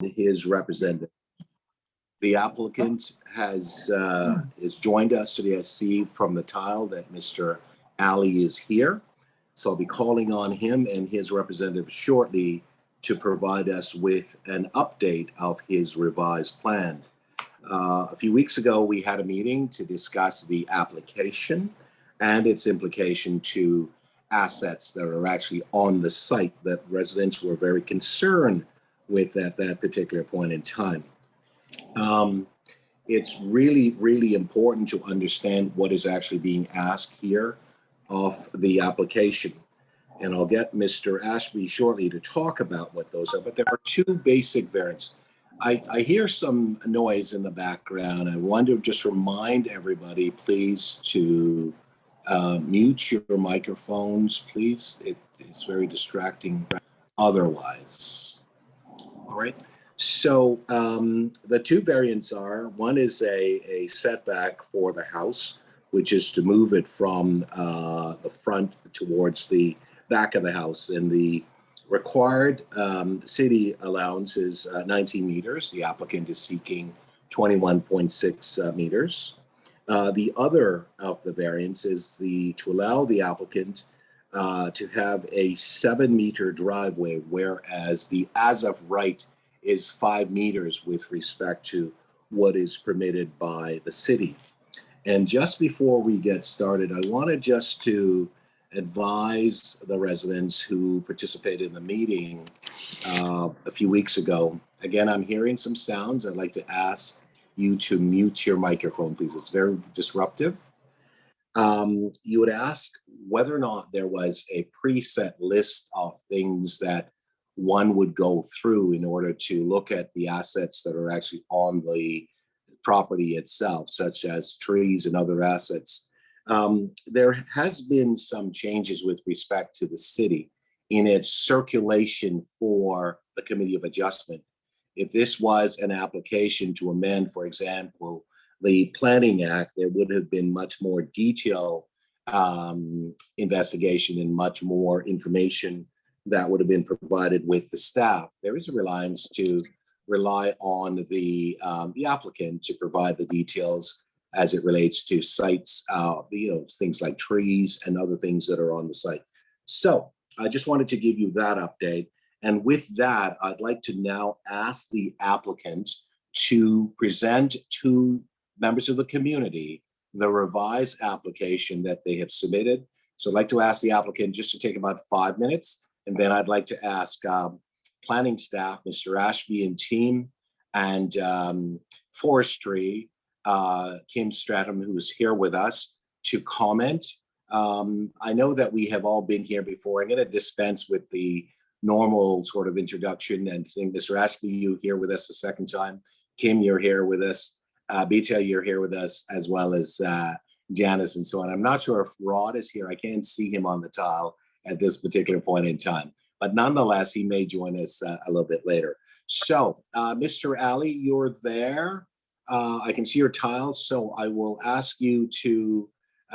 his representative. The applicant has joined us today. I see from the tile that Mr. Ali is here. So I'll be calling on him and his representative shortly to provide us with an update of his revised plan. A few weeks ago, we had a meeting to discuss the application and its implication to assets that are actually on the site that residents were very concerned with at that particular point in time. It's really, really important to understand what is actually being asked here of the application. And I'll get Mr. Ashby shortly to talk about what those are, but there are two basic variants. I hear some noise in the background. I want to just remind everybody, please, to mute your microphones, please. It's very distracting otherwise. All right. So the two variants are, one is a setback for the house, which is to move it from the front towards the back of the house. And the required city allowance is 19 meters. The applicant is seeking 21.6 meters. The other of the variants is to allow the applicant to have a 7-meter driveway, whereas the as of right is 5 meters with respect to what is permitted by the city. And just before we get started, I wanted just to advise the residents who participated in the meeting a few weeks ago. Again, I'm hearing some sounds. I'd like to ask you to mute your microphone, please. It's very disruptive. You would ask whether or not there was a preset list of things that one would go through in order to look at the assets that are actually on the property itself, such as trees and other assets. There has been some changes with respect to the city in its circulation for the Committee of Adjustment. If this was an application to amend, for example, the Planning Act, there would have been much more detailed investigation and much more information that would have been provided with the staff. There is a reliance to rely on the applicant to provide the details as it relates to sites, things like trees and other things that are on the site. So I just wanted to give you that update. And with that, I'd like to now ask the applicant to present to members of the community the revised application that they have submitted. So I'd like to ask the applicant just to take about 5 minutes. And then I'd like to ask planning staff, Mr. Ashby and team, and forestry, Kim Stratham, who is here with us, to comment. I know that we have all been here before. I'm going to dispense with the normal sort of introduction and thing. Mr. Ashby, you here with us a second time. Kim, you're here with us. Bita, you're here with us, as well as Janice and so on. I'm not sure if Rod is here. I can't see him on the tile at this particular point in time, but nonetheless, he may join us a little bit later. So, Mr. Ali, you're there. I can see your tiles, so I will ask you to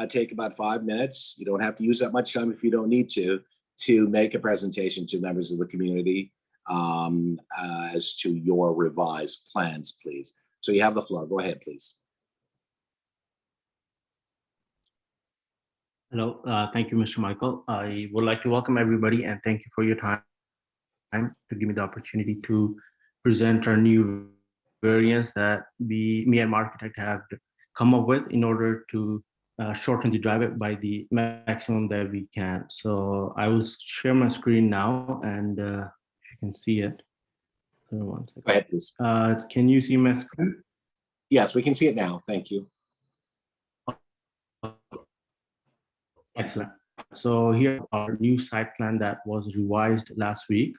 take about 5 minutes. You don't have to use that much time if you don't need to make a presentation to members of the community as to your revised plans, please. So you have the floor. Go ahead, please. Hello, thank you, Mr. Michael. I would like to welcome everybody and thank you for your time to give me the opportunity to present our new variants that me and my architect have come up with in order to shorten the driveway by the maximum that we can. So I will share my screen now, and if you can see it. So 1 second. Go ahead, please. Can you see my screen? Yes, we can see it now. Thank you. Excellent. So here our new site plan that was revised last week.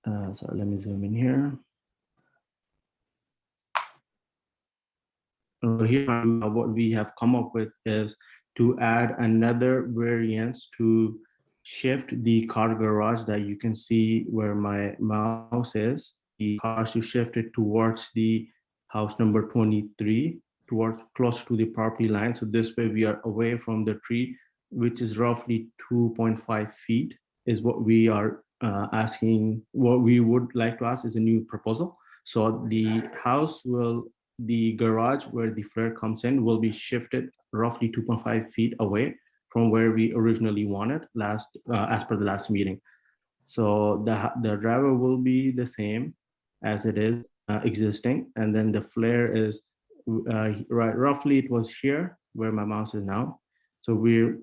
So let me zoom in here. So here what we have come up with is to add another variance to shift the car garage that you can see where my mouse is. The cars to shift it towards the house number 23, towards close to the property line. So this way we are away from the tree, which is roughly 2.5 feet is what we are asking, what we would like to ask is a new proposal. So the garage where the flare comes in will be shifted roughly 2.5 feet away from where we originally wanted as per the last meeting. So the driver will be the same as it is existing, and then the flare is right roughly it was here where my mouse is now. So we're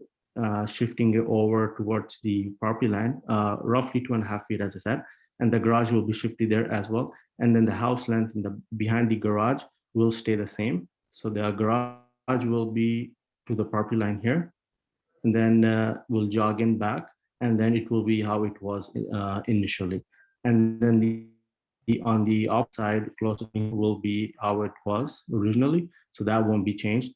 shifting it over towards the property line, roughly 2.5 feet, as I said, and the garage will be shifted there as well. And then the house length behind the garage will stay the same. So the garage will be to the property line here, and then we'll jog in back, and then it will be how it was initially. And then on the outside closing will be how it was originally, so that won't be changed.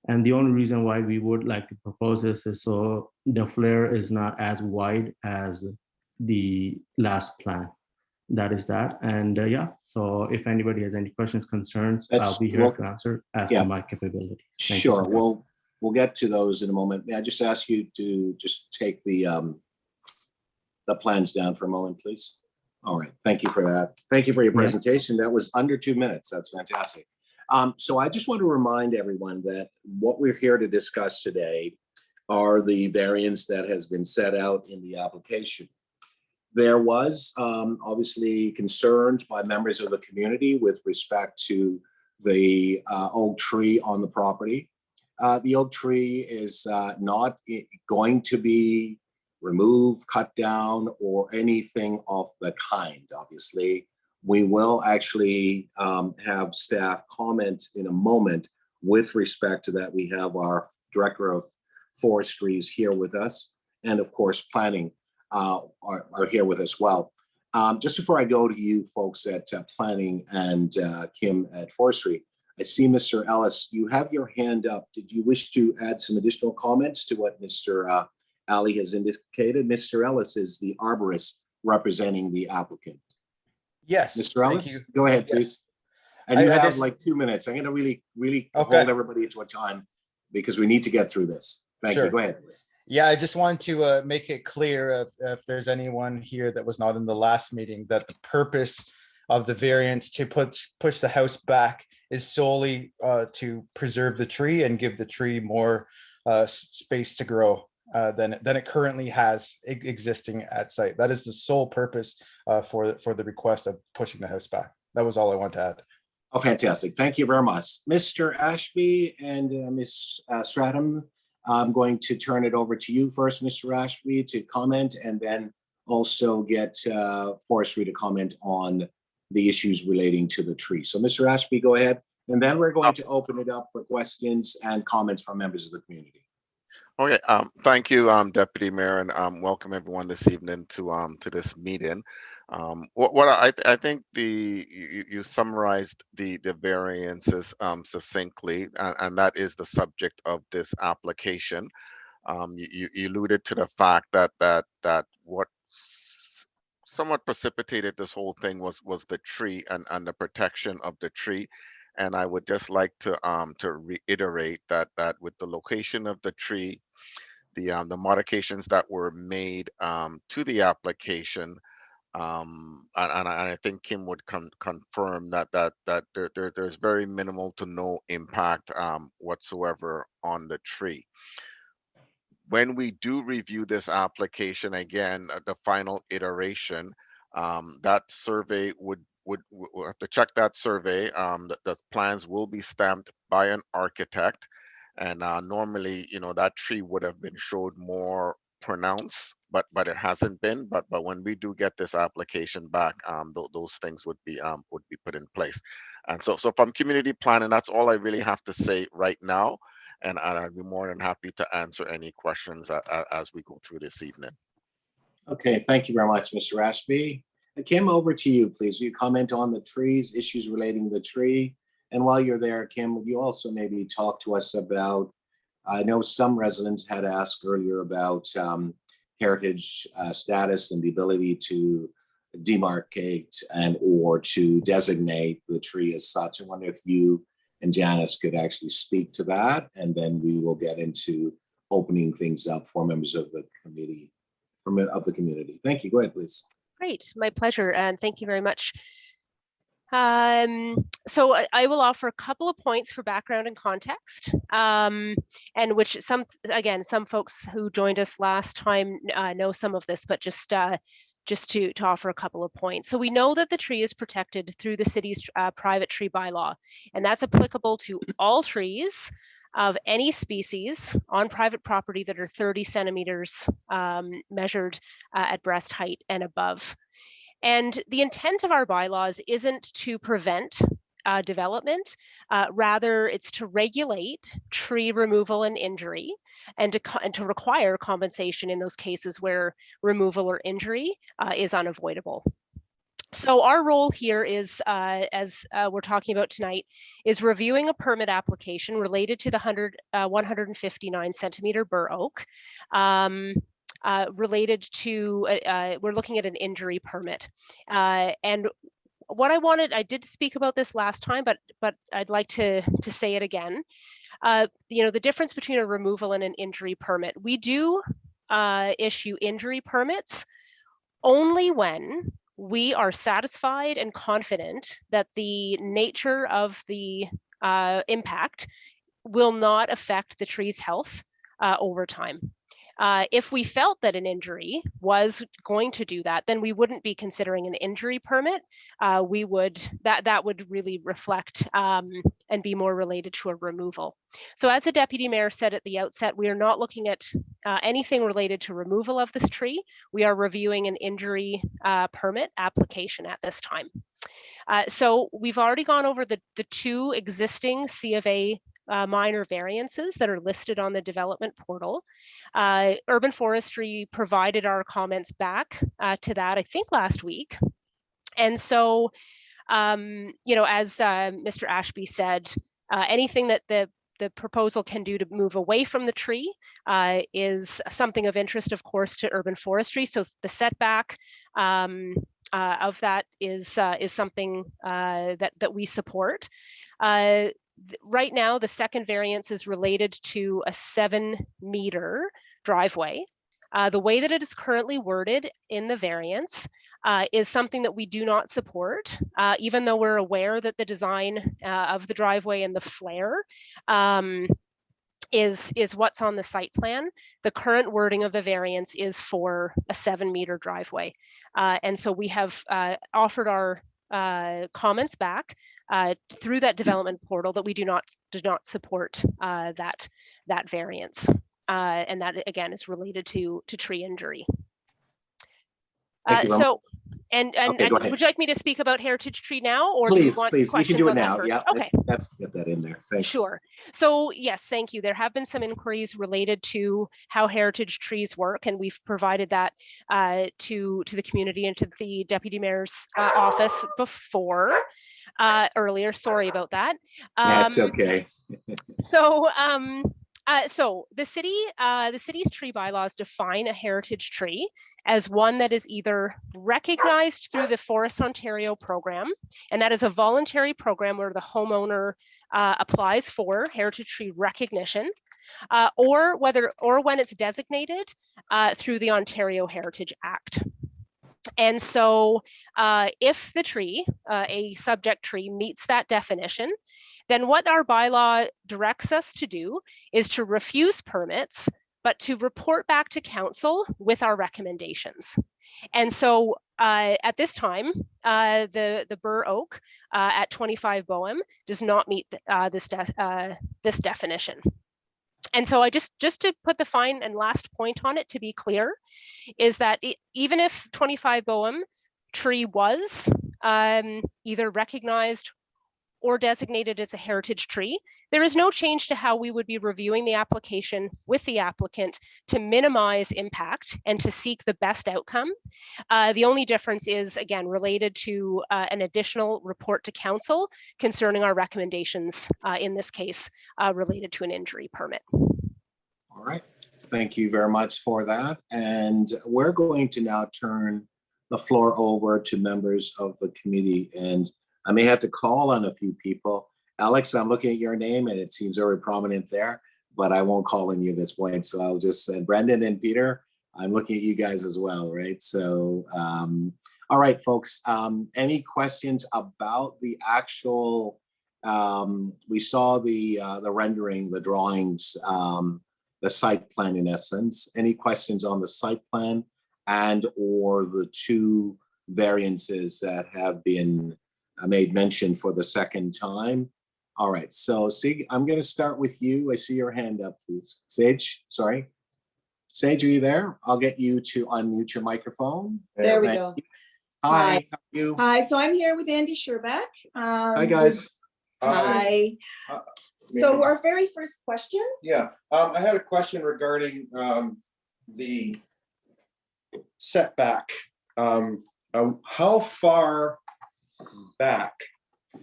And the only reason why we would like to propose this is so the flare is not as wide as the last plan. That is that. And yeah, so if anybody has any questions, concerns, I'll be here to answer as per my capabilities. Sure. We'll get to those in a moment. May I just ask you to just take the plans down for a moment, please? All right. Thank you for that. Thank you for your presentation. That was under 2 minutes. That's fantastic. So I just want to remind everyone that what we're here to discuss today are the variants that has been set out in the application. There was obviously concerns by members of the community with respect to the oak tree on the property. The oak tree is not going to be removed, cut down, or anything of the kind, obviously. We will actually have staff comment in a moment with respect to that. We have our Director of Forestries here with us, and of course, Planning are here with us as well. Just before I go to you folks at Planning and Kim at Forestry, I see Mr. Ellis, you have your hand up. Did you wish to add some additional comments to what Mr. Ali has indicated? Mr. Ellis is the arborist representing the applicant. Yes. Mr. Ellis, go ahead, please. And you have like 2 minutes. I'm going to really hold everybody to a time because we need to get through this. Thank you. Go ahead, please. Yeah, I just want to make it clear if there's anyone here that was not in the last meeting that the purpose of the variance to push the house back is solely to preserve the tree and give the tree more space to grow than it currently has existing at site. That is the sole purpose for the request of pushing the house back. That was all I want to add. Oh, fantastic. Thank you very much. Mr. Ashby and Ms. Stratham, I'm going to turn it over to you first, Mr. Ashby, to comment, and then also get Forestry to comment on the issues relating to the tree. So Mr. Ashby, go ahead. And then we're going to open it up for questions and comments from members of the community. Okay, thank you, Deputy Mayor, and welcome everyone this evening to this meeting. What I think you summarized the variances succinctly, and that is the subject of this application. You alluded to the fact that what somewhat precipitated this whole thing was the tree and the protection of the tree. And I would just like to reiterate that with the location of the tree, the modifications that were made to the application, and I think Kim would confirm that there's very minimal to no impact whatsoever on the tree. When we do review this application again, the final iteration, that survey we'll have to check that survey. The plans will be stamped by an architect, and normally, that tree would have been showed more pronounced, but it hasn't been. But when we do get this application back, those things would be put in place. And so from community planning, that's all I really have to say right now. And I'd be more than happy to answer any questions as we go through this evening. Okay, thank you very much, Mr. Ashby. Kim, over to you, please. Will you comment on the trees, issues relating to the tree? And while you're there, Kim, will you also maybe talk to us about, I know some residents had asked earlier about heritage status and the ability to demarcate and or to designate the tree as such. I wonder if you and Janice could actually speak to that, and then we will get into opening things up for members of the committee of the community. Thank you. Go ahead, please. Great, my pleasure, and thank you very much. So I will offer a couple of points for background and context, and which some folks who joined us last time know some of this, but just to offer a couple of points. So we know that the tree is protected through the city's private tree bylaw, and that's applicable to all trees of any species on private property that are 30 centimeters measured at breast height and above. And the intent of our bylaws isn't to prevent development, rather it's to regulate tree removal and injury, and to require compensation in those cases where removal or injury is unavoidable. So our role here is, as we're talking about tonight, is reviewing a permit application related to the 159 centimeter bur oak, related to, we're looking at an injury permit. And what I did speak about this last time, but I'd like to say it again. The difference between a removal and an injury permit. We do issue injury permits only when we are satisfied and confident that the nature of the impact will not affect the tree's health over time. If we felt that an injury was going to do that, then we wouldn't be considering an injury permit. That would really reflect and be more related to a removal. So as the Deputy Mayor said at the outset, we are not looking at anything related to removal of this tree. We are reviewing an injury permit application at this time. So we've already gone over the two existing C of A minor variances that are listed on the development portal. Urban Forestry provided our comments back to that, I think last week. And so, as Mr. Ashby said, anything that the proposal can do to move away from the tree is something of interest, of course, to Urban Forestry. So the setback of that is something that we support. Right now, the second variance is related to a 7-meter driveway. The way that it is currently worded in the variance is something that we do not support, even though we're aware that the design of the driveway and the flare is what's on the site plan. The current wording of the variance is for a 7-meter driveway. And so we have offered our comments back through that development portal that we do not support that variance, and that again is related to tree injury. So, and okay, would you like me to speak about heritage tree now, or do you want please, you can do it now. Yeah, okay, let's get that in there. Thanks. Sure. So yes, thank you. There have been some inquiries related to how heritage trees work, and we've provided that to the community and to the Deputy Mayor's office before earlier. Sorry about that. That's okay. So the city's tree bylaws define a heritage tree as one that is either recognized through the Forest Ontario program, and that is a voluntary program where the homeowner applies for heritage tree recognition, or when it's designated through the Ontario Heritage Act. And so if the tree, a subject tree, meets that definition, then what our bylaw directs us to do is to refuse permits, but to report back to council with our recommendations. And so at this time, the bur oak at 25 Boem does not meet this definition. And so I just to put the fine and last point on it, to be clear, is that even if 25 Boem tree was either recognized or designated as a heritage tree, there is no change to how we would be reviewing the application with the applicant to minimize impact and to seek the best outcome. The only difference is, again, related to an additional report to council concerning our recommendations, in this case, related to an injury permit. All right, thank you very much for that. And we're going to now turn the floor over to members of the committee, and I may have to call on a few people. Alex, I'm looking at your name and it seems very prominent there, but I won't call on you at this point. So I'll just say Brendan and Peter, I'm looking at you guys as well, right? So, all right, folks, any questions about the actual, we saw the rendering, the drawings, the site plan in essence. Any questions on the site plan and or the two variances that have been made mention for the second time? All right, so Sig, I'm going to start with you. I see your hand up, please. Sage, sorry. Sage, are you there? I'll get you to unmute your microphone. There we Thank go. you. Hi, how are you? Hi, so I'm here with Andy Sherback. Hi, guys. Hi. So our very first question. Yeah, I had a question regarding the setback. How far back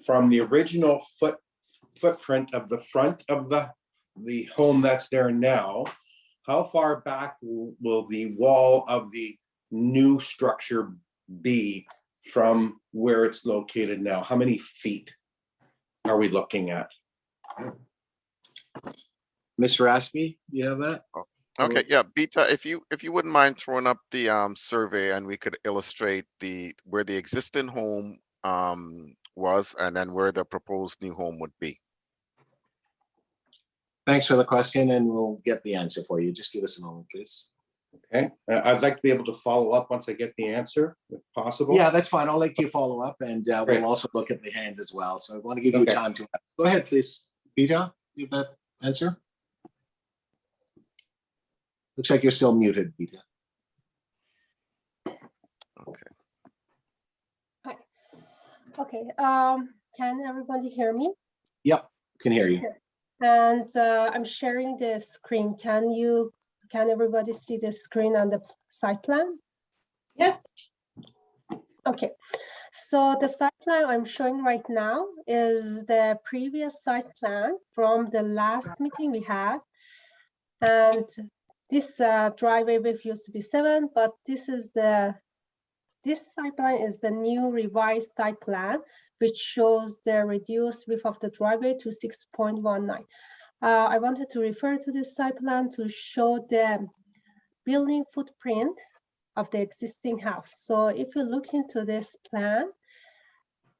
from the original footprint of the front of the home that's there now, how far back will the wall of the new structure be from where it's located now? How many feet are we looking at? Mr. Ashby, do you have that? Okay, yeah, Beta, if you wouldn't mind throwing up the survey and we could illustrate where the existing home was and then where the proposed new home would be. Thanks for the question, and we'll get the answer for you. Just give us a moment, please. Okay, I'd like to be able to follow up once I get the answer, if possible. Yeah, that's fine. I'll let you follow up, and Great. we'll also look at the hand as well. So I want to give you Okay. time to go ahead, please. Peter, you have that answer? Looks like you're still muted, Peter. Okay. Okay, can everybody hear me? Yep, can hear you. And I'm sharing the screen. Can everybody see the screen on the site plan? Yes. Okay, so the site plan I'm showing right now is the previous site plan from the last meeting we had. And this driveway width used to be 7, but this site plan is the new revised site plan, which shows the reduced width of the driveway to 6.19. I wanted to refer to this site plan to show the building footprint of the existing house. So if you look into this plan,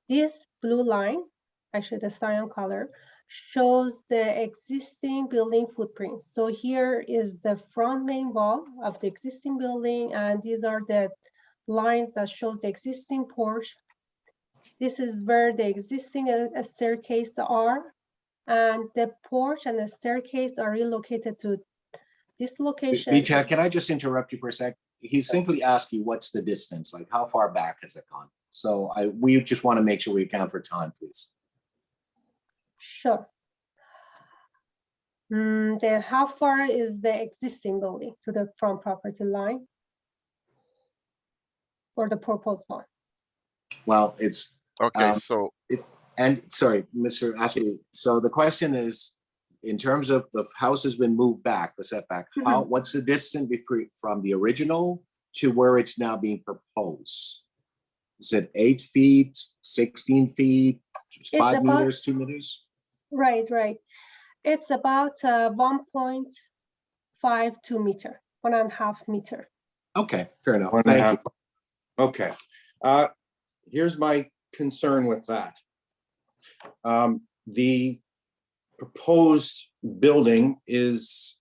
this blue line, actually the cyan color, shows the existing building footprint. So here is the front main wall of the existing building, and these are the lines that shows the existing porch. This is where the existing staircase are, and the porch and the staircase are relocated to this location. Peter, can I just interrupt you for a sec? He simply asked you what's the distance, like how far back has it gone? So we just want to make sure we account for time, please. Sure. Then how far is the existing building to the front property line? Or the proposed one? Well, it's Okay, sorry, Mr. Ashby. So the question is, in terms of the house has been moved back, the setback, what's the distance from the original to where it's now being proposed? Is it 8 feet, 16 feet, 5 meters, 2 meters? Right. It's about 1.52 meter, 1.5 meter. Okay, fair enough. 1.5. Thank you. Okay, here's my concern with that. The proposed building is,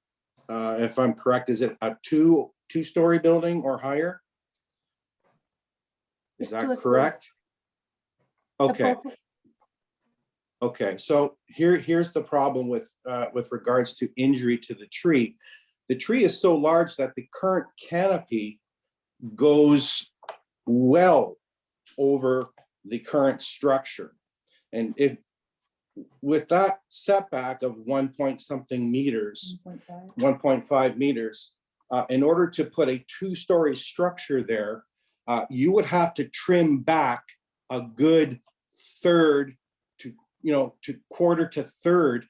if I'm correct, is it a two-story building or higher? Is that correct? Okay. Okay, so here's the problem with regards to injury to the tree. The tree is so large that the current canopy goes well over the current structure. And if with that setback of 1.something meters, 1.5 meters, in order to put a two-story structure there, you would have to trim back a good third to quarter to third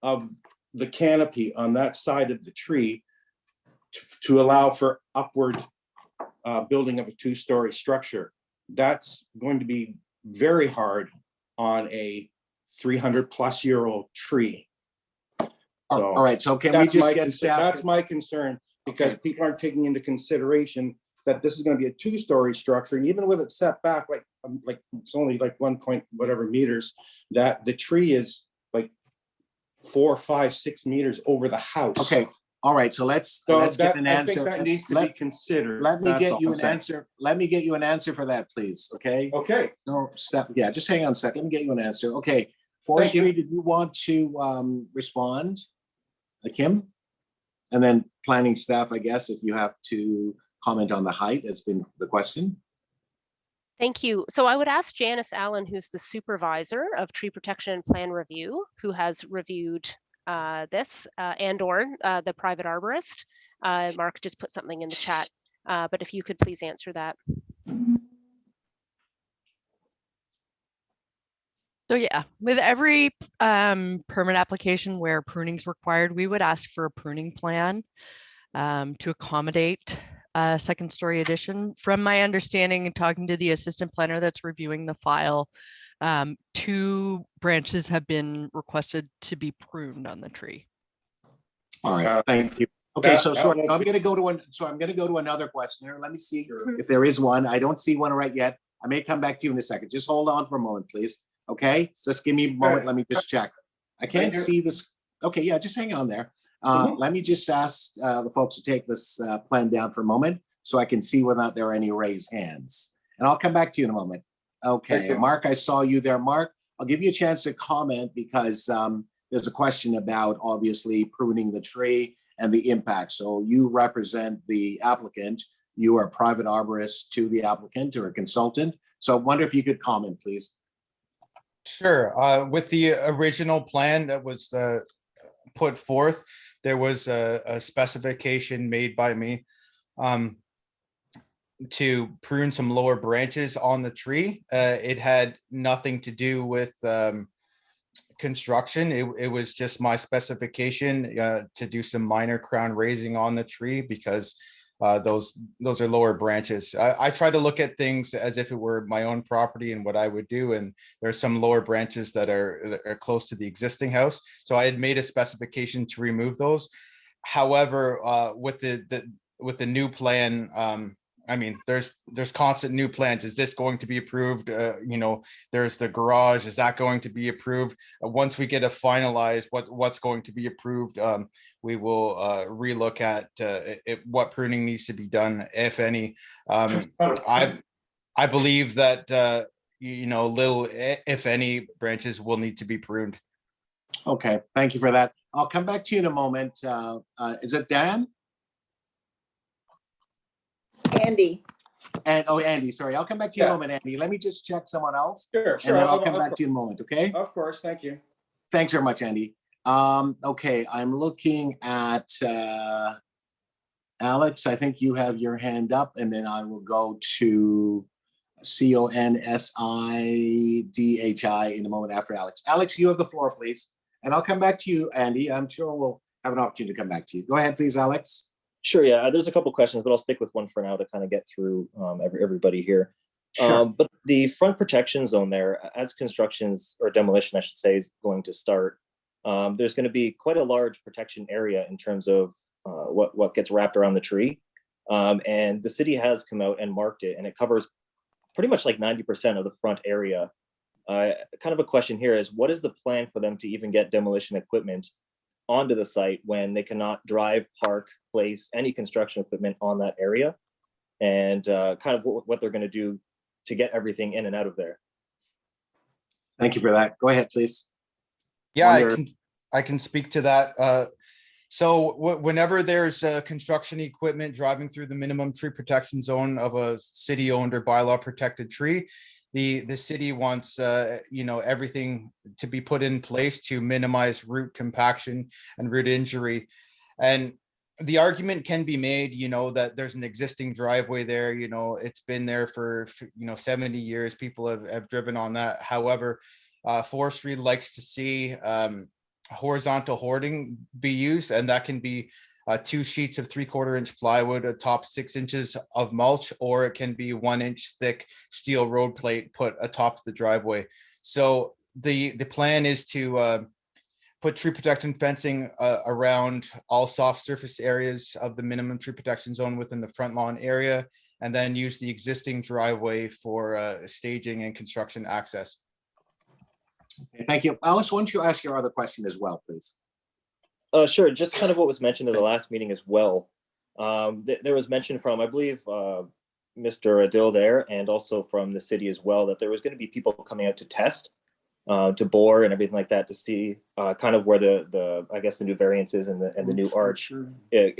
of the canopy on that side of the tree to allow for upward building of a two-story structure. That's going to be very hard on a 300-plus-year-old tree. All right, so can we just get staff? That's my concern, because people aren't taking into consideration that this is going to be a 2-story structure, and even with it set back like it's only like 1 point whatever meters, that the tree is like 4, 5, 6 meters over the house. Okay, all right, so let's So get an I think answer. that needs to be considered. Let me That's get all you I'm an saying. answer. Let me get you an answer for that, please, okay? Okay, No, step, yeah, just hang on a second. Let me get you an answer. Okay, Forestry, did you want to respond? Kim? And then planning staff, I guess, if you have to comment on the height, that's been the question. Thank you. So I would ask Janice Allen, who's the supervisor of tree protection and plan review, who has reviewed this and/or the private arborist. Mark just put something in the chat, but if you could please answer that. So yeah, with every permit application where pruning is required, we would ask for a pruning plan to accommodate a 2nd-story addition. From my understanding and talking to the assistant planner that's reviewing the file, 2 branches have been requested to be pruned on the tree. All right, thank you. Okay, so I'm going to go to another question here. Let me see if there is one. I don't see one right yet. I may come back to you in a second. Just hold on for a moment, please. Okay, so just give me a moment. Let me just check. I can't see this. Okay, yeah, just hang on there. Let me just ask the folks to take this plan down for a moment so I can see whether or not there are any raised hands. And I'll come back to you in a moment. Okay, Mark, I saw you there. Mark, I'll give you a chance to comment because there's a question about obviously pruning the tree and the impact. So you represent the applicant. You are a private arborist to the applicant or a consultant. So I wonder if you could comment, please. Sure. With the original plan that was put forth, there was a specification made by me to prune some lower branches on the tree. It had nothing to do with construction. It was just my specification to do some minor crown raising on the tree because those are lower branches. I try to look at things as if it were my own property and what I would do. And there's some lower branches that are close to the existing house. So I had made a specification to remove those. However, with the new plan, I mean, there's constant new plans. Is this going to be approved? You know, there's the garage. Is that going to be approved? Once we get a finalized what's going to be approved, we will relook at what pruning needs to be done, if any. I believe that you know, little, if any, branches will need to be pruned. Okay, thank you for that. I'll come back to you in a moment. Is it Dan? Andy. And Andy, sorry. I'll come back to you in a moment, Andy. Let me just check someone else. Sure. And then I'll come back to you in a moment, okay? Of course, thank you. Thanks very much, Andy. Okay, I'm looking at Alex. I think you have your hand up, and then I will go to CONSIDHI in a moment after Alex. Alex, you have the floor, please. And I'll come back to you, Andy. I'm sure we'll have an opportunity to come back to you. Go ahead, please, Alex. Sure, yeah, there's a couple questions, but I'll stick with one for now to kind of get through everybody here. Sure. But the front protection zone there, as constructions or demolition, I should say, is going to start, there's going to be quite a large protection area in terms of what gets wrapped around the tree. And the city has come out and marked it, and it covers pretty much like 90% of the front area. Kind of a question here is, what is the plan for them to even get demolition equipment onto the site when they cannot drive, park, place any construction equipment on that area, and kind of what they're going to do to get everything in and out of there? Thank you for that. Go ahead, please. Yeah, I can speak to that. So whenever there's construction equipment driving through the minimum tree protection zone of a city-owned or bylaw protected tree, the city wants you know, everything to be put in place to minimize root compaction and root injury. And the argument can be made, you know, that there's an existing driveway there, you know, it's been there for you know, 70 years. People have driven on that. However, forestry likes to see horizontal hoarding be used, and that can be 2 sheets of 3/4 inch plywood atop 6 inches of mulch, or it can be 1 inch thick steel road plate put atop the driveway. So the plan is to put tree protection fencing around all soft surface areas of the minimum tree protection zone within the front lawn area, and then use the existing driveway for staging and construction access. Okay, thank you. Alice, why don't you ask your other question as well, please? Sure, just kind of what was mentioned in the last meeting as well. There was mention from, I believe, Mr. Adil there, and also from the city as well, that there was going to be people coming out to test, to bore and everything like that, to see kind of where the I guess the new variance is and the new arch.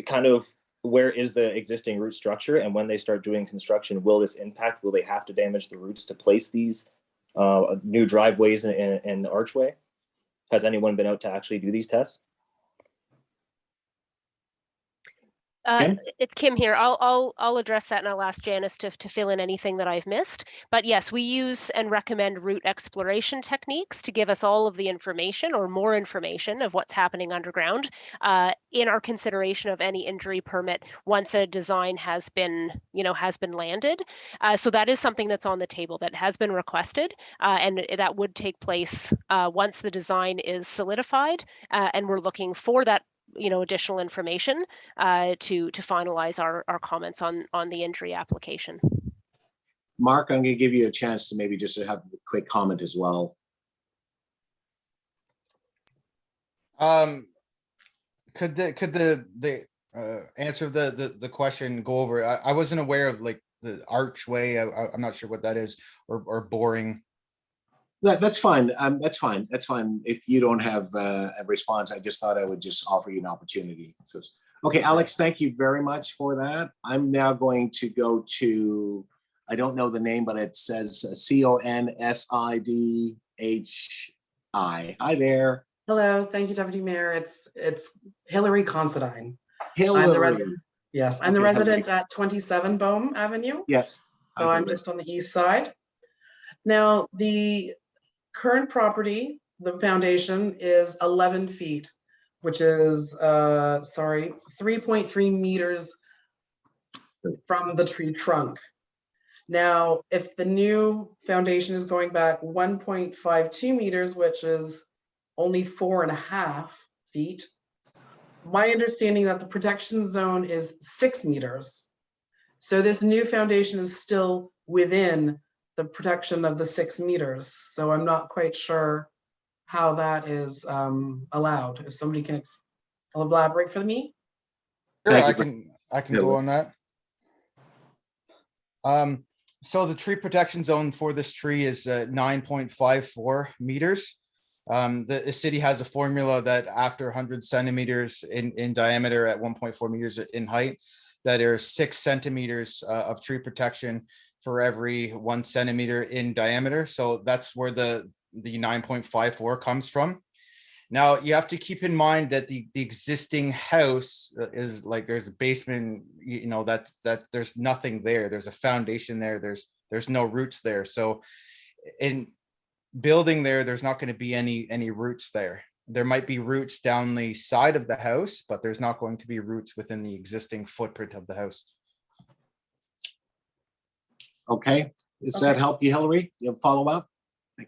Kind of where is the existing root structure, and when they start doing construction, will this impact? Will they have to damage the roots to place these new driveways and archway? Has anyone been out to actually do these tests? Kim? It's Kim here. I'll address that, and I'll ask Janice to fill in anything that I've missed. But yes, we use and recommend root exploration techniques to give us all of the information or more information of what's happening underground in our consideration of any injury permit once a design has been landed. So that is something that's on the table that has been requested, and that would take place once the design is solidified, and we're looking for that additional information to finalize our comments on the injury application. Mark, I'm going to give you a chance to maybe just have a quick comment as well. Could the answer of the question go over? I wasn't aware of like the archway. I'm not sure what that is, or boring. That's fine. That's fine. That's fine. If you don't have a response, I just thought I would just offer you an opportunity. So, okay, Alex, thank you very much for that. I'm now going to go to, I don't know the name, but it says Considhi. Hi there. Hello, thank you, Deputy Mayor. It's Hillary Considine. Hillary. I'm the resident. Yes, I'm the Okay, resident Hillary. at 27 Boem Avenue. Yes. So I'm just on the east side. Now, the current property, the foundation is 11 feet, which is 3.3 meters from the tree trunk. Now, if the new foundation is going back 1.52 meters, which is only 4.5 feet, my understanding that the protection zone is 6 meters. So this new foundation is still within the protection of the 6 meters. So I'm not quite sure how that is allowed. If somebody can elaborate for me. Sure, Thank I you can go on that. So the tree protection zone for this tree is 9.54 meters. The city has a formula that after 100 centimeters in diameter at 1.4 meters in height, that there are 6 centimeters of tree protection for every 1 centimeter in diameter. So that's where the 9.54 comes from. Now you have to keep in mind that the existing house is like, there's a basement, that there's nothing there. There's a foundation there. There's no roots there. So in building there's not going to be any roots there. There might be roots down the side of the house, but there's not going to be roots within the existing footprint of the house. Okay. Does that help you, Hillary? You have a follow-up?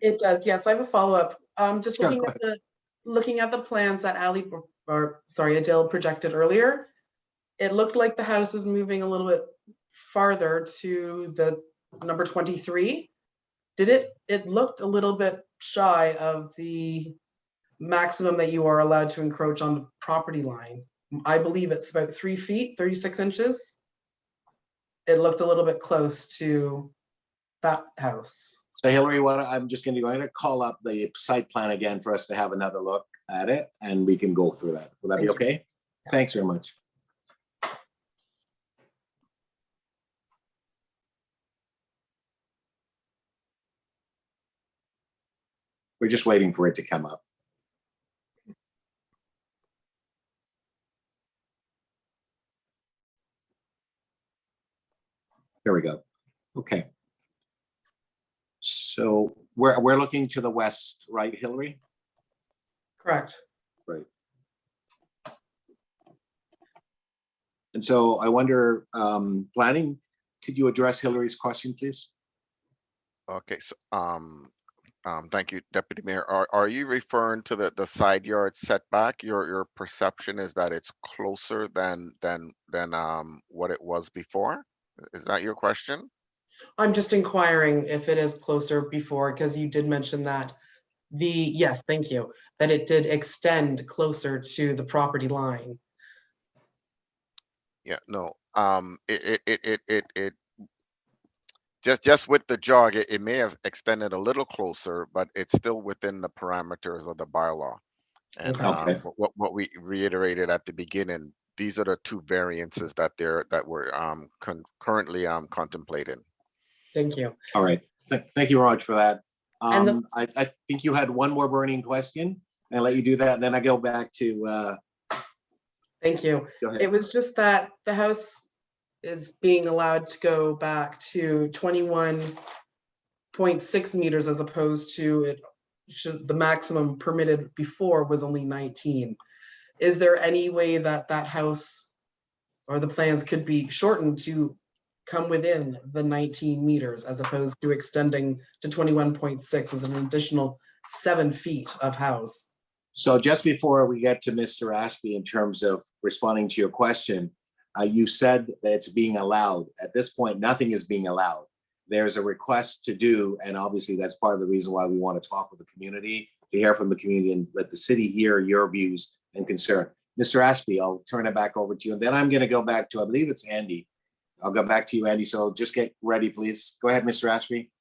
It does. Yes, I have a follow-up. Just Sure, looking at the plans that Adil projected earlier, it looked like the house was moving a little bit farther to the number 23. It looked a little bit shy of the maximum that you are allowed to encroach on the property line. I believe it's about 3 feet, 36 inches. It looked a little bit close to that house. So Hillary, I'm just going to call up the site plan again for us to have another look at it, and we can go through that. Will that be okay? Thanks very much. We're just waiting for it to come up. There we go. Okay. So we're looking to the west, right, Hillary? Correct. Right. And so I wonder, planning, could you address Hillary's question, please? Okay, so Thank you, Deputy Mayor. Are you referring to the side yard setback? Your perception is that it's closer than what it was before? Is that your question? I'm just inquiring if it is closer before, because you did mention that yes, thank you, that it did extend closer to the property line. Yeah, no. It just with the jog, it may have extended a little closer, but it's still within the parameters of the bylaw. And Okay. Okay. what we reiterated at the beginning, these are the two variances that we're currently contemplating. Thank you. All right. Thank you very much for that. And the- I think you had one more burning question. And I'll let you do that. And then I go back to, Thank you. go ahead. It was just that the house is being allowed to go back to 21.6 meters as opposed to the maximum permitted before was only 19. Is there any way that that house or the plans could be shortened to come within the 19 meters as opposed to extending to 21.6 was an additional 7 feet of house? So just before we get to Mr. Ashby, in terms of responding to your question, you said that it's being allowed. At this point, nothing is being allowed. There's a request to do, and obviously that's part of the reason why we want to talk with the community, to hear from the community and let the city hear your views and concern. Mr. Ashby, I'll turn it back over to you. And then I'm going to go back to, I believe it's Andy. I'll go back to you, Andy. So just get ready, please. Go ahead, Mr. Ashby.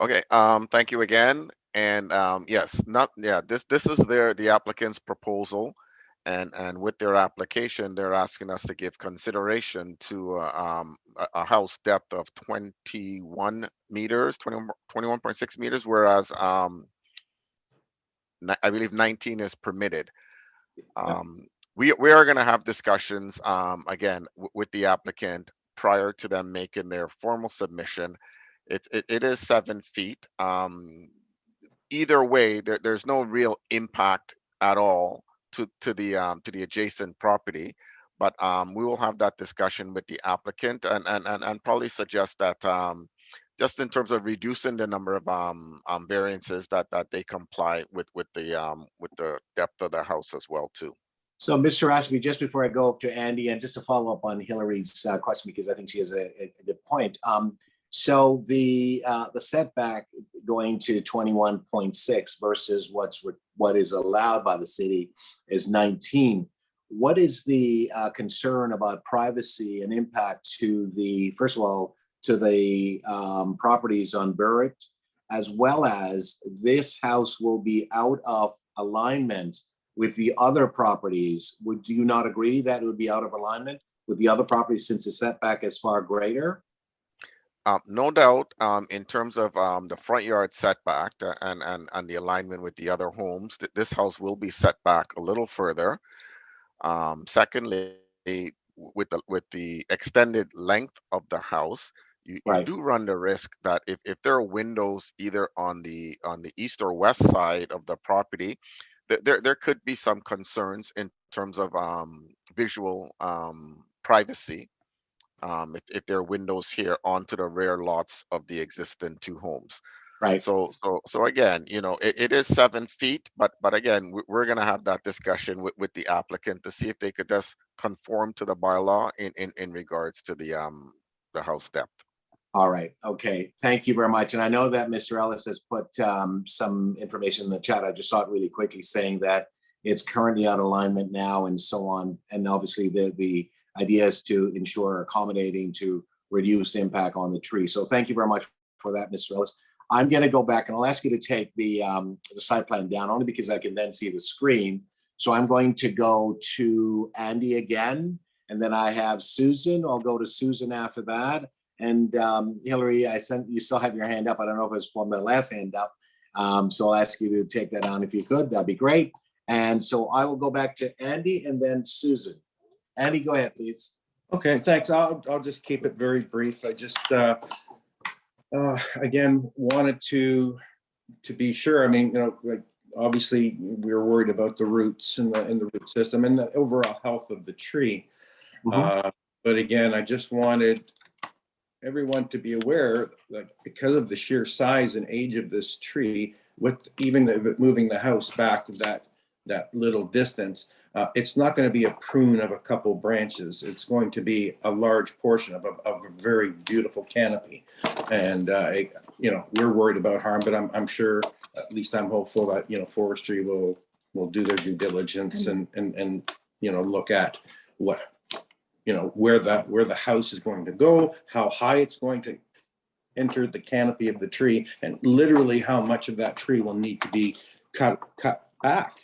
Okay, thank you again. And yes, this is the applicant's proposal, and with their application, they're asking us to give consideration to a house depth of 21 meters, 21.6 meters, whereas I believe 19 is permitted. We are going to have discussions again with the applicant prior to them making their formal submission. It is 7 feet. Either way, there's no real impact at all to the adjacent property, but we will have that discussion with the applicant and probably suggest that just in terms of reducing the number of variances that they comply with the depth of the house as well too. So, Mr. Ashby, just before I go up to Andy, and just to follow up on Hillary's question, because I think she has a good point. So the setback going to 21.6 versus what is allowed by the city is 19. What is the concern about privacy and impact to first of all, to the properties on Burritt, as well as this house will be out of alignment with the other properties? Do you not agree that it would be out of alignment with the other properties since the setback is far greater? No doubt, in terms of the front yard setback and the alignment with the other homes, this house will be set back a little further. Secondly, with the extended length of the house, you Right. do run the risk that if there are windows either on the east or west side of the property, there could be some concerns in terms of visual privacy. If there are windows here onto the rear lots of the existing two homes. Right. So again, it is 7 feet, but again, we're going to have that discussion with the applicant to see if they could just conform to the bylaw in regards to the house depth. All right. Okay. Thank you very much. And I know that Mr. Ellis has put some information in the chat. I just saw it really quickly saying that it's currently out of alignment now and so on. And obviously the idea is to ensure accommodating to reduce impact on the tree. So thank you very much for that, Mr. Ellis. I'm going to go back and I'll ask you to take the site plan down only because I can then see the screen. So I'm going to go to Andy again, and then I have Susan. I'll go to Susan after that. And Hillary, you still have your hand up. I don't know if it's from the last hand up. So I'll ask you to take that on if you could. That'd be great. And so I will go back to Andy and then Susan. Andy, go ahead, please. Okay, thanks. I'll just keep it very brief. I just again wanted to be sure. I mean, like obviously we were worried about the roots and the root system and the overall health of the tree. Mhm. But again, I just wanted everyone to be aware that because of the sheer size and age of this tree, with even moving the house back that little distance, it's not going to be a prune of a couple branches. It's going to be a large portion of a very beautiful canopy. And, you know, we're worried about harm, but I'm sure, at least I'm hopeful that, you know, forestry will do their due diligence and, you know, look at what, you know, where the house is going to go, how high it's going to enter the canopy of the tree, and literally how much of that tree will need to be cut back.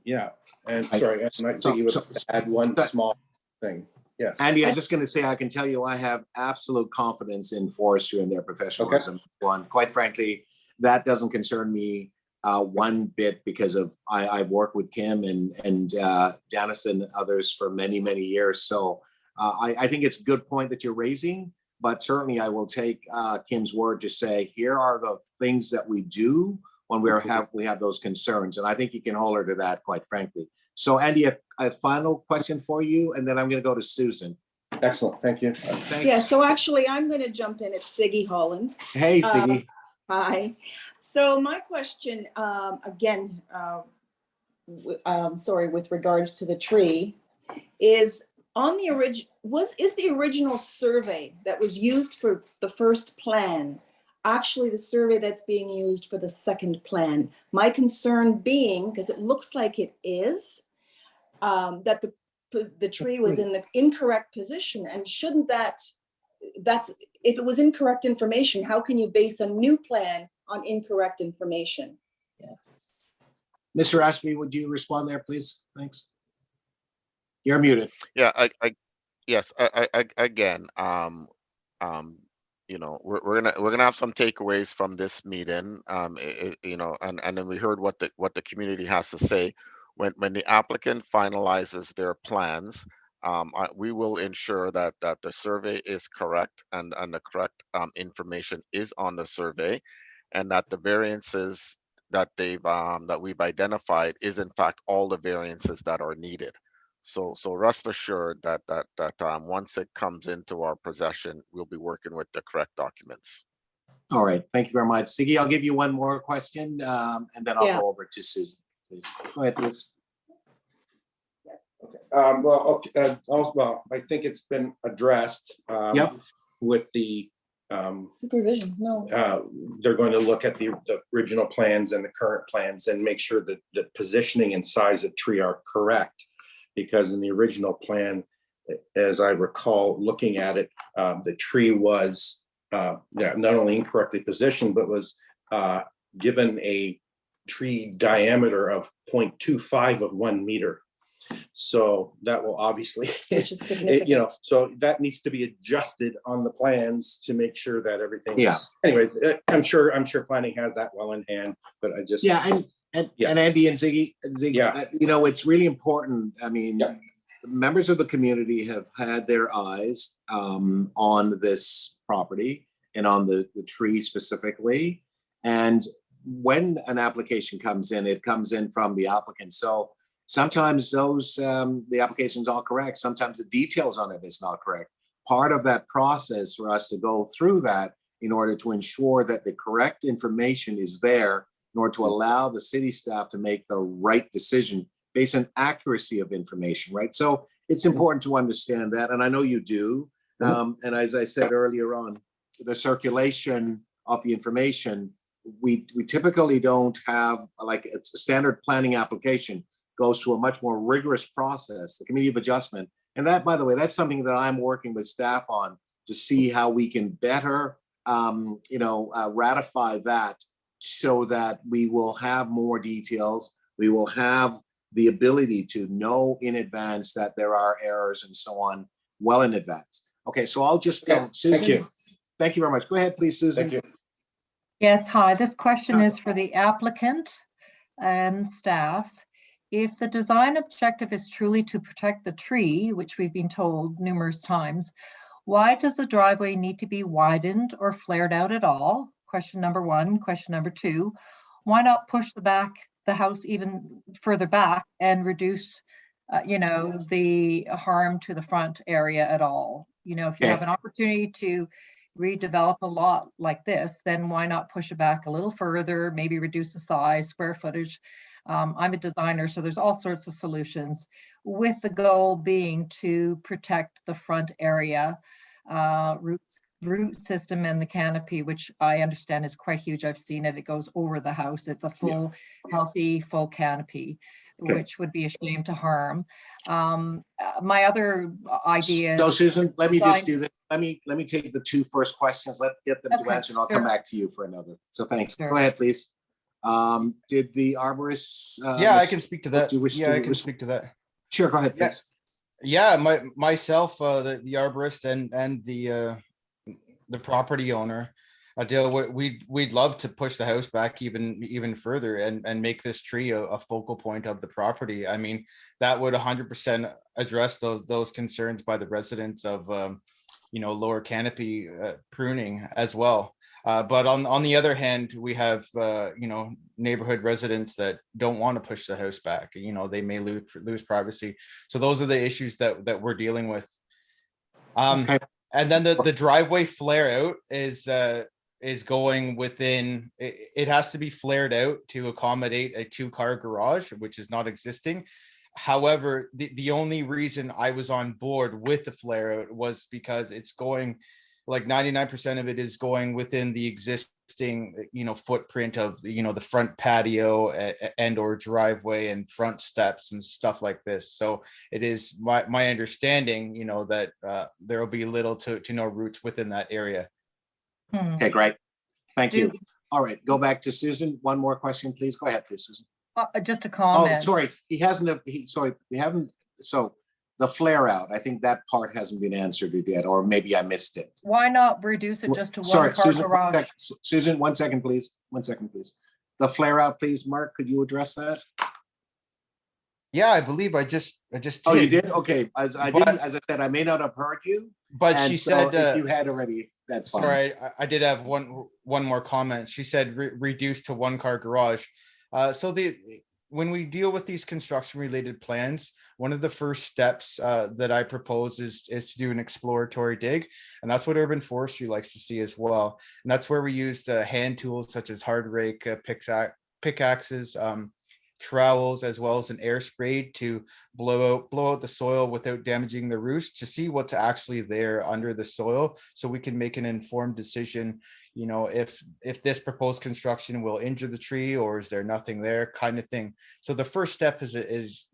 Yeah, and sorry, and I think you would add one small thing. Yes. Andy, I'm just going to say, I can tell you, I have absolute confidence in forestry and their professionalism. One, quite frankly, that doesn't concern me one bit, because of I've worked with Kim and Janice and others for many, many years. So I think it's a good point that you're raising, but certainly I will take Kim's word to say, here are the things that we do when we have those concerns. And I think you can hold her to that, quite frankly. So Andy, a final question for you, and then I'm going to go to Susan. Excellent, thank you. Thanks. Yeah, so actually I'm going to jump in. It's Siggy Holland. Hey, Siggy. Hi. So my question, again, sorry, with regards to the tree, is on the is the original survey that was used for the first plan actually the survey that's being used for the second plan? My concern being, because it looks like it is, that the tree was in the incorrect position, and shouldn't that's if it was incorrect information, how can you base a new plan on incorrect information? Yes. Mr. Ashby, would you respond there, please? Thanks. You're muted. Yeah, yes, again, you know, we're gonna have some takeaways from this meeting, you know, and then we heard what the community has to say. When the applicant finalizes their plans, we will ensure that the survey is correct and the correct information is on the survey, and that the variances that we've identified is in fact all the variances that are needed. So rest assured that once it comes into our possession, we'll be working with the correct documents. All right, thank you very much. Siggy, I'll give you one more question, and then I'll go over to Susan, please. Go ahead, please. Okay. Well, I think it's been addressed. Yep. With the Supervision, no. They're going to look at the original plans and the current plans and make sure that the positioning and size of tree are correct. Because in the original plan, as I recall looking at it, the tree was not only incorrectly positioned, but was given a tree diameter of 0.25 of 1 meter. So that will obviously, which is significant. You know, so that needs to be adjusted on the plans to make sure that everything is. Anyways, I'm sure planning has that well in hand, but I just and Andy and Ziggy, you know, it's really important. I mean, members of the community have had their eyes on this property and on the tree specifically. And when an application comes in, it comes in from the applicant. So sometimes the application's all correct. Sometimes the details on it is not correct. Part of that process for us to go through that in order to ensure that the correct information is there, in order to allow the city staff to make the right decision based on accuracy of information, right? So it's important to understand that, and I know you do. And as I said earlier on, the circulation of the information, we typically don't have, like, it's a standard planning application goes through a much more rigorous process, the Committee of Adjustment. And that, by the way, that's something that I'm working with staff on to see how we can better, ratify that, so that we will have more details. We will have the ability to know in advance that there are errors and so on, well in advance. Okay, so I'll just go. Susan, thank you very much. Go ahead, please, Susan. Thank you. Yes, hi. This question is for the applicant and staff. If the design objective is truly to protect the tree, which we've been told numerous times, why does the driveway need to be widened or flared out at all? Question number one. Question number two, why not push the house even further back and reduce, the harm to the front area at all? You know, if you have an opportunity to redevelop a lot like this, then why not push it back a little further, maybe reduce the size, square footage? I'm a designer, so there's all sorts of solutions, with the goal being to protect the front area, root system and the canopy, which I understand is quite huge. I've seen it. It goes over the house. It's a full, healthy, full canopy, Okay. which would be a shame to harm. My other idea. So Susan, let me just design- do this. Let me take the two first questions. Let's get them to Okay, answer, and I'll come sure. back to you for another. So thanks. Sure. Go ahead, please. Did the arborist? Yeah, I can speak to that. do you wish Yeah, to I can res- speak to that. Sure, go ahead, Yeah. please. Yeah, myself, the arborist and the property owner, we'd love to push the house back even further and make this tree a focal point of the property. I mean, that would 100% address those concerns by the residents of lower canopy pruning as well. But on the other hand, we have neighborhood residents that don't want to push the house back. They may lose privacy. So those are the issues that we're dealing with. Okay. And then the driveway flare out is going within. It has to be flared out to accommodate a 2-car garage, which is not existing. However, the only reason I was on board with the flare out was because it's going, like 99% of it is going within the existing, footprint of, the front patio and or driveway and front steps and stuff like this. So it is my understanding, that there will be little to no roots within that area. Okay, great. Thank you. Do- All right, go back to Susan. One more question, please. Go ahead, please, Susan. Just a Oh, comment. sorry, we haven't, so the flare out, I think that part hasn't been answered yet, or maybe I missed it. Why not reduce it just to Sorry, 1-car Susan, garage? Susan, 1 second, please. 1 second, please. The flare out, please, Mark, could you address that? Yeah, I believe I just Oh, you did? Okay, as I said, I may not have heard you. But and she so said, if you had already, that's fine. sorry, I did have one more comment. She said reduce to 1-car garage. So when we deal with these construction related plans, one of the first steps that I propose is to do an exploratory dig. And that's what urban forestry likes to see as well. And that's where we use the hand tools such as hard rake, pickaxes, trowels, as well as an air spray to blow out the soil without damaging the roots, to see what's actually there under the soil, so we can make an informed decision, if this proposed construction will injure the tree, or is there nothing there, kind of thing. So the first step is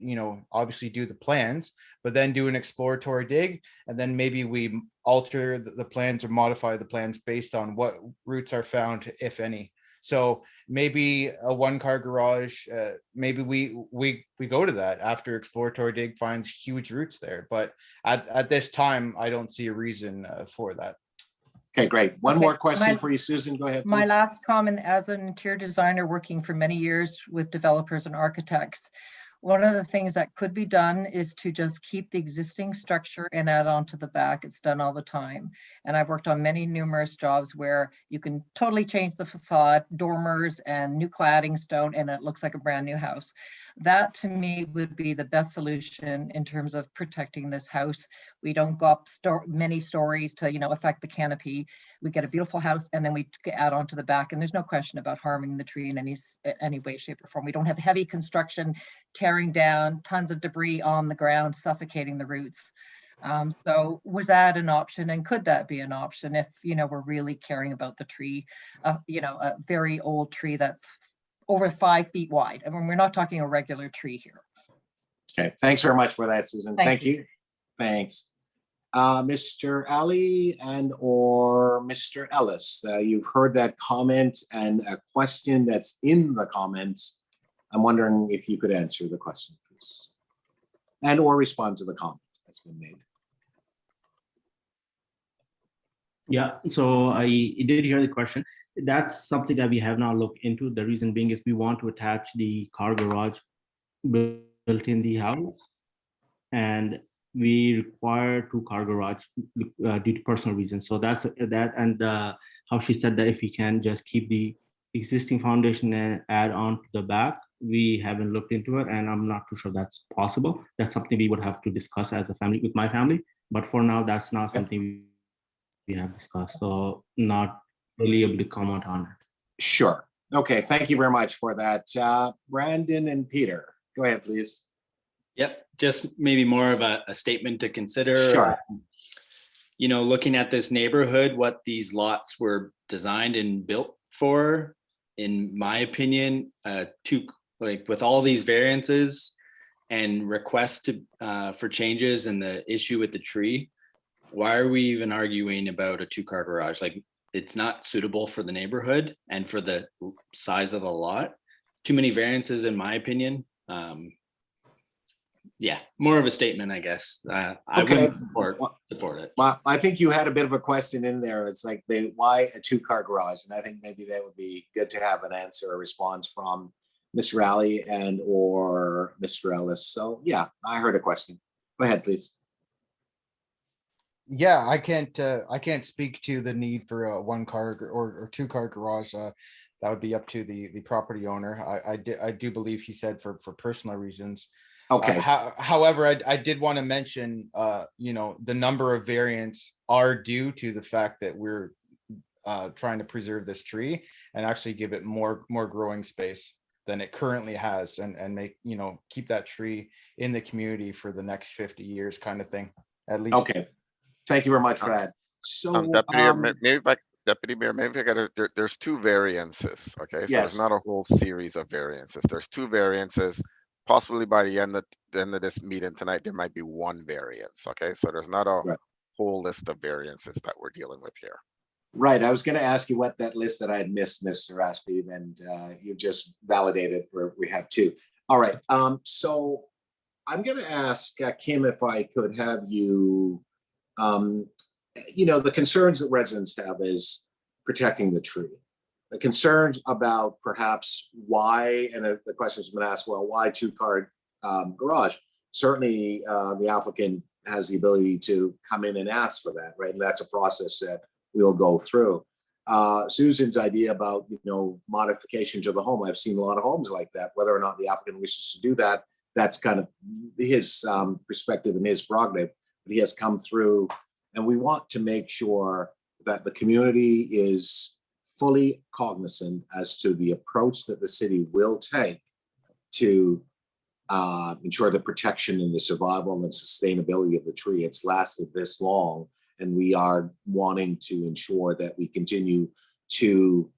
obviously do the plans, but then do an exploratory dig, and then maybe we alter the plans or modify the plans based on what roots are found, if any. So maybe a 1-car garage, maybe we go to that after exploratory dig finds huge roots there. But at this time, I don't see a reason for that. Okay, great. One Okay, more question for you, Susan. Go ahead, My please. last comment, as an interior designer working for many years with developers and architects, one of the things that could be done is to just keep the existing structure and add on to the back. It's done all the time. And I've worked on numerous jobs where you can totally change the facade, dormers and new cladding stone, and it looks like a brand new house. That to me would be the best solution in terms of protecting this house. We don't go up many stories to, affect the canopy. We get a beautiful house and then we add on to the back. And there's no question about harming the tree in any way, shape or form. We don't have heavy construction tearing down, tons of debris on the ground, suffocating the roots. So was that an option, and could that be an option if, we're really caring about the tree, a very old tree that's over 5 feet wide? I mean, we're not talking a regular tree here. Okay, thanks very much for that, Susan. Thank Thank you. Thanks. Mr. Ali and or Mr. Ellis, you've heard that comment and a question that's in the comments. I'm wondering if you could answer the question, please, and or respond to the comment that's been made. Yeah, so I did hear the question. That's something that we have not looked into. The reason being is we want to attach the car garage built in the house, and we require 2-car garage due to personal reasons. So that's that, and how she said that if we can just keep the existing foundation and add on to the back, we haven't looked into it, and I'm not too sure that's possible. That's something we would have to discuss as a family, with my family. But for now, that's not something we have discussed, so not really able to comment on it. Sure. Okay, thank you very much for that. Brandon and Peter, go ahead, please. Yep, just maybe more of a statement to consider. Sure. You know, looking at this neighborhood, what these lots were designed and built for, in my opinion, with all these variances and requests for changes and the issue with the tree, why are we even arguing about a 2-car garage? Like, it's not suitable for the neighborhood and for the size of the lot. Too many variances, in my opinion. Yeah, more of a statement, I guess. I wouldn't support it. Well, I think you had a bit of a question in there. It's like, why a 2-car garage? And I think maybe that would be good to have an answer, a response from Ms. Rowley and or Mr. Ellis. So yeah, I heard a question. Go ahead, please. Yeah, I can't speak to the need for a 1-car or 2-car garage. That would be up to the property owner. I do believe he said for personal reasons. Okay. However, I did want to mention, you know, the number of variants are due to the fact that we're trying to preserve this tree and actually give it more growing space than it currently has, and make, you know, keep that tree in the community for the next 50 years, kind of thing, at least. Okay. Thank you very much for that. So, Deputy Mayor, maybe I gotta, there's 2 variances, okay? So yes. there's not a whole series of variances. There's 2 variances. Possibly by the end of this meeting tonight, there might be 1 variance, okay? So there's not a whole list of variances that we're dealing with here. Right. I was going to ask you what that list that I had missed, Mr. Ashby, and you just validated where we have 2. All right. So I'm going to ask Kim if I could have you, you know, the concerns that residents have is protecting the tree. The concerns about perhaps why, and the question's been asked, well, why 2-car garage? Certainly the applicant has the ability to come in and ask for that, right? And that's a process that we'll go through. Susan's idea about, you know, modification to the home, I've seen a lot of homes like that. Whether or not the applicant wishes to do that, that's kind of his perspective and his prerogative. But he has come through, and we want to make sure that the community is fully cognizant as to the approach that the city will take to ensure the protection and the survival and sustainability of the tree. It's lasted this long, and we are wanting to ensure that we continue to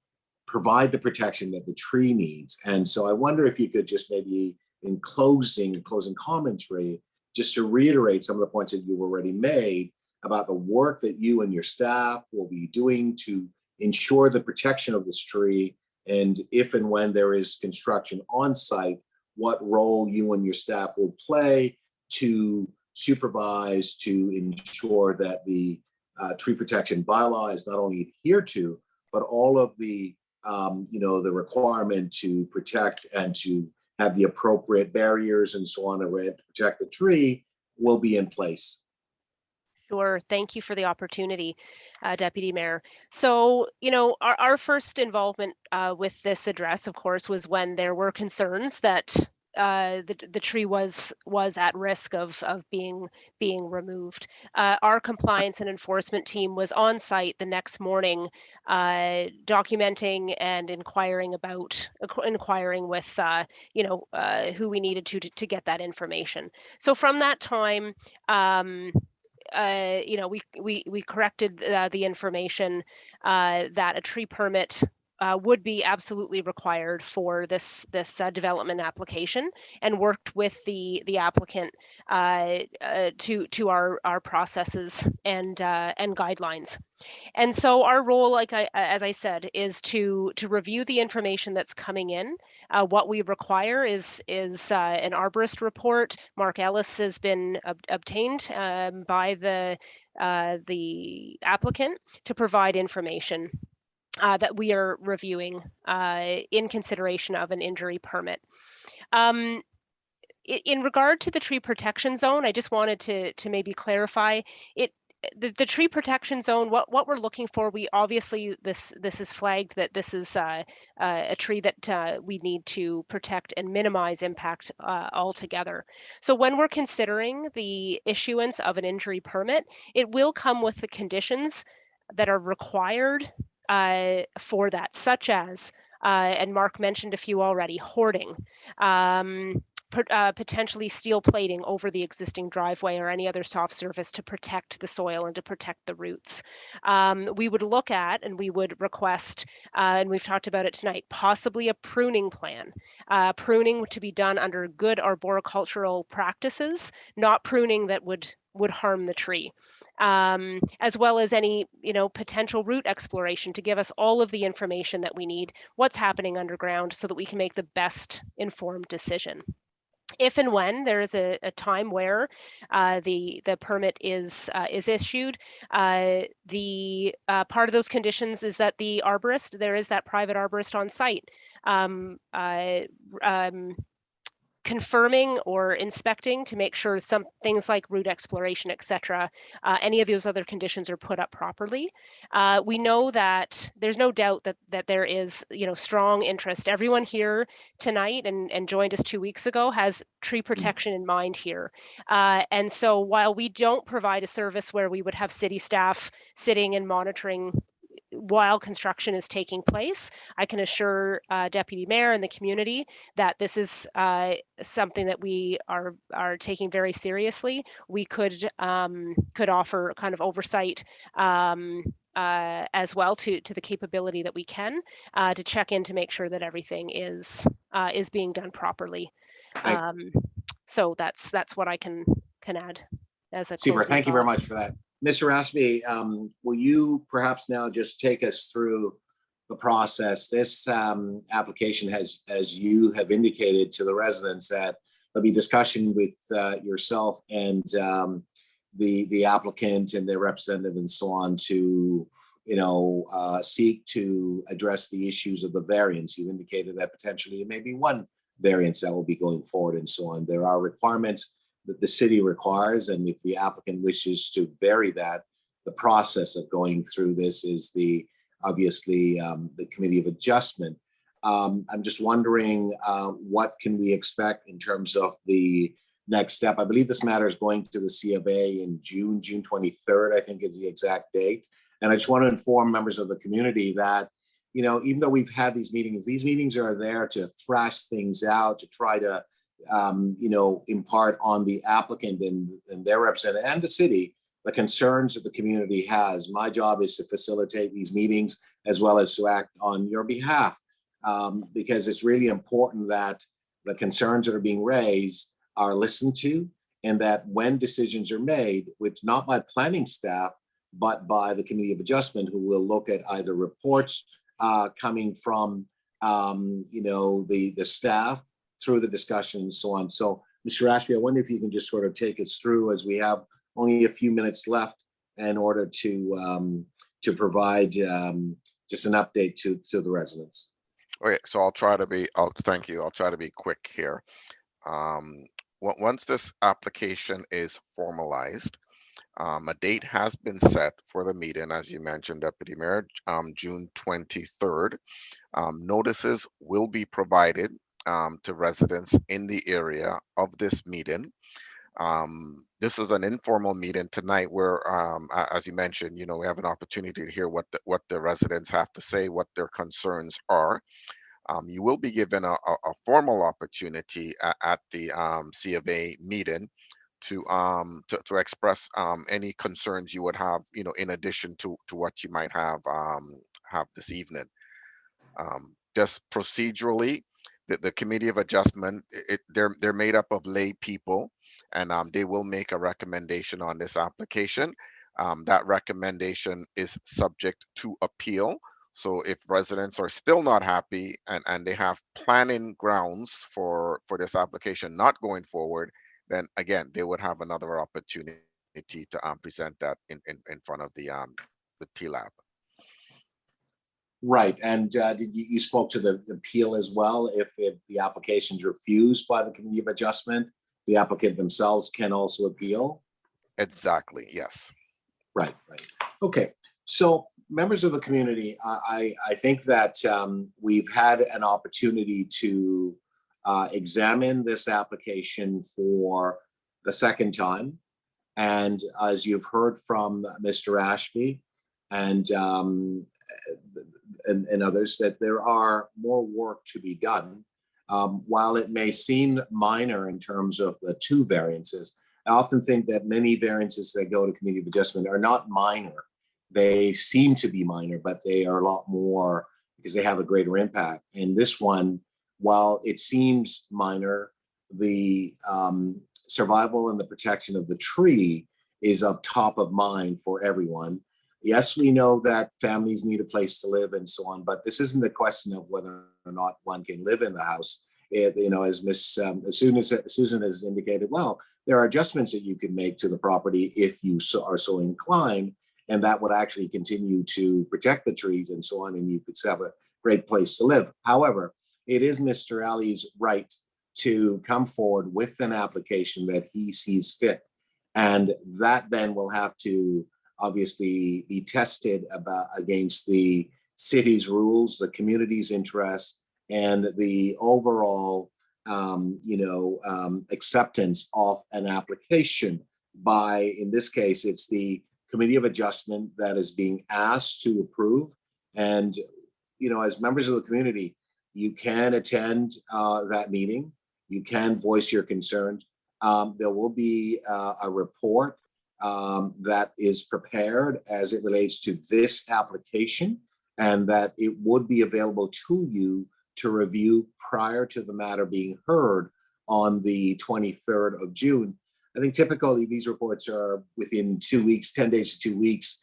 provide the protection that the tree needs. And so I wonder if you could just maybe in closing commentary, just to reiterate some of the points that you've already made about the work that you and your staff will be doing to ensure the protection of this tree, and if and when there is construction on site, what role you and your staff will play to supervise, to ensure that the tree protection bylaw is not only adhered to, but all of the, you know, the requirement to protect and to have the appropriate barriers and so on to protect the tree will be in place. Sure. Thank you for the opportunity, Deputy Mayor. So, you know, our first involvement with this address, of course, was when there were concerns that the tree was at risk of being removed. Our compliance and enforcement team was on site the next morning, documenting and inquiring with you know, who we needed to get that information. So from that time, you know, we corrected the information that a tree permit would be absolutely required for this development application, and worked with the applicant to our processes and guidelines. And so our role, as I said, is to review the information that's coming in. What we require is an arborist report. Mark Ellis has been obtained by the applicant to provide information that we are reviewing in consideration of an injury permit. In regard to the tree protection zone, I just wanted to maybe clarify it. The tree protection zone, what we're looking for, we obviously, this is flagged that this is a tree that we need to protect and minimize impact altogether. So when we're considering the issuance of an injury permit, it will come with the conditions that are required for that, such as, and Mark mentioned a few already, hoarding, potentially steel plating over the existing driveway or any other soft surface to protect the soil and to protect the roots. We would look at and we would request, and we've talked about it tonight, possibly a pruning plan. Pruning to be done under good arboricultural practices, not pruning that would harm the tree. As well as any, potential root exploration to give us all of the information that we need, what's happening underground, so that we can make the best informed decision. If and when there is a time where the permit is issued, the part of those conditions is that the arborist, there is that private arborist on site, confirming or inspecting to make sure some things like root exploration, etc., any of those other conditions are put up properly. We know that there's no doubt that there is, strong interest. Everyone here tonight and joined us 2 weeks ago has tree protection in mind here. And so while we don't provide a service where we would have city staff sitting and monitoring while construction is taking place, I can assure Deputy Mayor and the community that this is something that we are taking very seriously. We could offer kind of oversight as well to the capability that we can to check in to make sure that everything is being done properly. So that's what I can add as a Super. Thank you very thought. much for that. Mr. Ashby, will you perhaps now just take us through the process? This application has, as you have indicated to the residents, that there'll be discussion with yourself and the applicant and their representative and so on to, seek to address the issues of the variance. You indicated that potentially it may be one variance that will be going forward and so on. There are requirements that the city requires, and if the applicant wishes to vary that, the process of going through this is obviously the Committee of Adjustment. I'm just wondering what can we expect in terms of the next step? I believe this matter is going to the C of A in June 23rd, I think is the exact date. And I just want to inform members of the community that, even though we've had these meetings are there to thrash things out, to try to impart on the applicant and their representative and the city the concerns that the community has. My job is to facilitate these meetings as well as to act on your behalf, because it's really important that the concerns that are being raised are listened to, and that when decisions are made, which not by planning staff, but by the Committee of Adjustment, who will look at either reports coming from the staff through the discussion and so on. So, Mr. Ashby, I wonder if you can just sort of take us through, as we have only a few minutes left, in order to provide just an update to the residents. Okay, so thank you. I'll try to be quick here. Once this application is formalized, a date has been set for the meeting, as you mentioned, Deputy Mayor, June 23rd. Notices will be provided to residents in the area of this meeting. This is an informal meeting tonight where, as you mentioned, we have an opportunity to hear what the residents have to say, what their concerns are. You will be given a formal opportunity at the C of A meeting to express any concerns you would have, in addition to what you might have this evening. Just procedurally, the Committee of Adjustment, they're made up of lay people, and they will make a recommendation on this application. That recommendation is subject to appeal. So if residents are still not happy and they have planning grounds for this application not going forward, then again, they would have another opportunity to present that in front of the TLAB. Right, and you spoke to the appeal as well. If the application is refused by the Committee of Adjustment, the applicant themselves can also appeal? Exactly, yes. Right. Okay, so members of the community, I think that we've had an opportunity to examine this application for the second time. And as you've heard from Mr. Ashby and others, that there are more work to be done. While it may seem minor in terms of the two variances, I often think that many variances that go to committee of adjustment are not minor. They seem to be minor, but they are a lot more because they have a greater impact. And this one, while it seems minor, the survival and the protection of the tree is up top of mind for everyone. Yes, we know that families need a place to live and so on, but this isn't the question of whether or not one can live in the house. As Susan has indicated, well, there are adjustments that you can make to the property if you are so inclined, and that would actually continue to protect the trees and so on, and you could have a great place to live. However, it is Mr. Ali's right to come forward with an application that he sees fit, and that then will have to obviously be tested against the city's rules, the community's interests, and the overall acceptance of an application by, in this case, it's the Committee of Adjustment that is being asked to approve. And as members of the community, you can attend that meeting, you can voice your concerns. There will be a report that is prepared as it relates to this application, and that it would be available to you to review prior to the matter being heard on the 23rd of June. I think typically these reports are within 2 weeks, 10 days to 2 weeks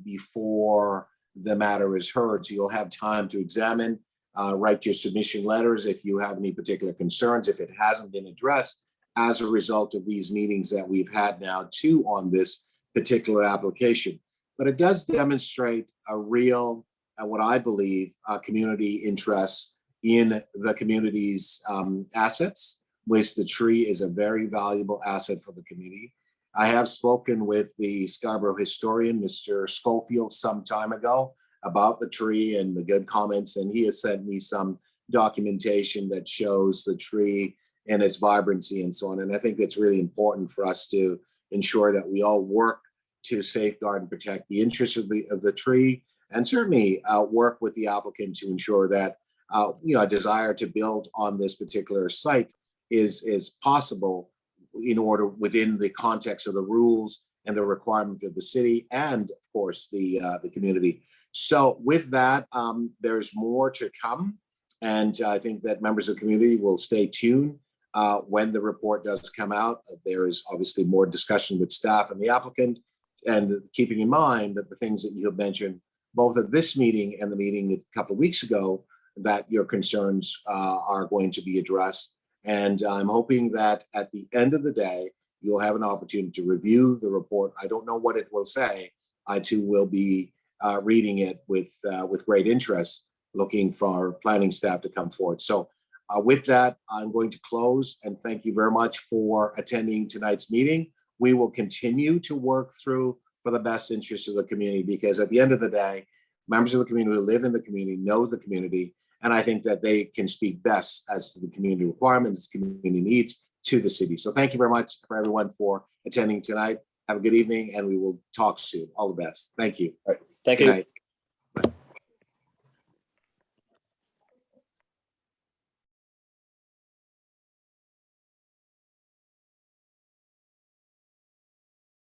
before the matter is heard. So you'll have time to examine, write your submission letters if you have any particular concerns, if it hasn't been addressed as a result of these meetings that we've had now too on this particular application. But it does demonstrate a real, what I believe, community interest in the community's assets, which the tree is a very valuable asset for the community. I have spoken with the Scarborough historian, Mr. Schofield, some time ago about the tree and the good comments, and he has sent me some documentation that shows the tree and its vibrancy and so on. And I think it's really important for us to ensure that we all work to safeguard and protect the interests of the tree, and certainly work with the applicant to ensure that a desire to build on this particular site is possible within the context of the rules and the requirement of the city and, of course, the community. So with that, there's more to come, and I think that members of the community will stay tuned when the report does come out. There is obviously more discussion with staff and the applicant, and keeping in mind that the things that you have mentioned, both at this meeting and the meeting a couple of weeks ago, that your concerns are going to be addressed. And I'm hoping that at the end of the day, you'll have an opportunity to review the report. I don't know what it will say. I too will be reading it with great interest, looking for planning staff to come forward. So with that, I'm going to close and thank you very much for attending tonight's meeting. We will continue to work through for the best interest of the community, because at the end of the day, members of the community who live in the community know the community, and I think that they can speak best as to the community requirements, community needs to the city. So thank you very much for everyone for attending tonight. Have a good evening, and we will talk soon. All the best. Thank you. All right. Thank Good you. night. Bye.